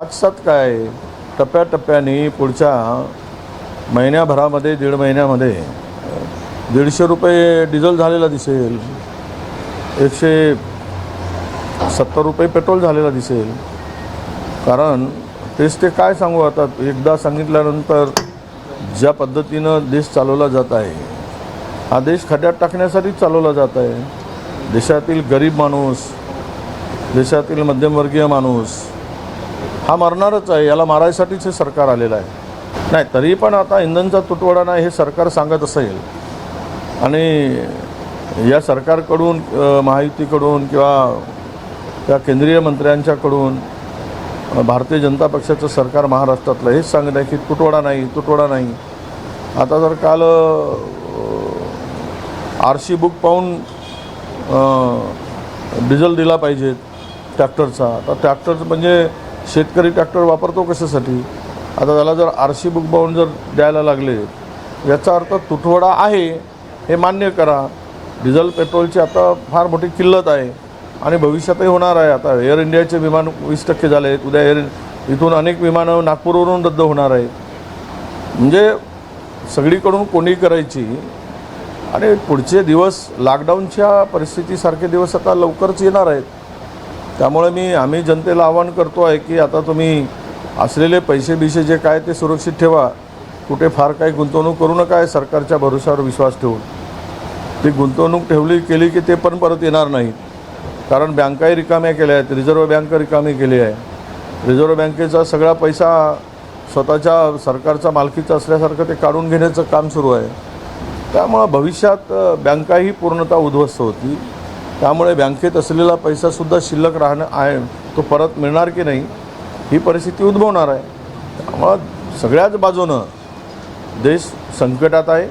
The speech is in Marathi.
आजसात काय टप्प्याटप्प्याने पुढच्या महिन्याभरामध्ये दीड महिन्यामध्ये 150 रुपये डिझेल झालेला दिसेल, 170 रुपये पेट्रोल झालेला दिसेल. कारण तेच ते काय सांगू आता, एकदा सांगितल्यानंतर ज्या पद्धतीनं देश चालवला जात आहे, हा देश खड्ड्यात टाकण्यासाठी चालवला जात आहे. देशातील गरीब माणूस, देशातील मध्यमवर्गीय माणूस हा मरणारच आहे. याला मारायसाठीच हे सरकार आलेलं आहे. नाही तरी पण आता इंधनचा तुटवडा नाही हे सरकार सांगत असेल आणि या सरकारकडून महायुतीकडून किंवा त्या केंद्रीय मंत्र्यांच्याकडून भारतीय जनता पक्षाचं सरकार महाराष्ट्रातलं हेच सांगत आहे की तुटवडा नाही. आता जर काल RC बुक पाहून डिझेल दिला पाहिजे ट्रॅक्टरचा. आता ट्रॅक्टर म्हणजे शेतकरी ट्रॅक्टर वापरतो कशासाठी? आता त्याला जर RC बुक पाहून जर द्यायला लागले, याचा अर्थ तुटवडा आहे हे मान्य करा. डिझेल पेट्रोलची आता फार मोठी किल्लत आहे आणि भविष्यातही होणार आहे. आता एअर इंडियाचे विमान 20% झाले आहेत. उद्या इथून अनेक विमानं नागपूरवरून रद्द होणार आहेत. म्हणजे सगळीकडून कोणी करायची आणि पुढचे दिवस लॉकडाऊनच्या परिस्थितीसारखे दिवस आता लवकरच येणार आहेत. त्यामुळे आम्ही जनतेला आवाहन करतो आहे की आता तुम्ही असलेले पैसे जे काय ते सुरक्षित ठेवा. कुठे फार काही गुंतवणूक करू नका आहे सरकारच्या भरोशावर विश्वास ठेवून. ती गुंतवणूक केली की ते पण परत येणार नाहीत. कारण बँकाही रिकाम्या केल्या आहेत. रिझर्व्ह बँक रिकामी केली आहे. रिझर्व्ह बँकेचा सगळा पैसा स्वतःच्या सरकारचा मालकीचा असल्यासारखं ते काढून घेण्याचं काम सुरू आहे. त्यामुळं भविष्यात बँकाही पूर्णतः उद्ध्वस्त होती. त्यामुळे बँकेत असलेला पैसासुद्धा शिल्लक राहणं आहे, तो परत मिळणार की नाही ही परिस्थिती उद्भवणार आहे. त्यामुळं सगळ्याच बाजूनं देश संकटात आहे.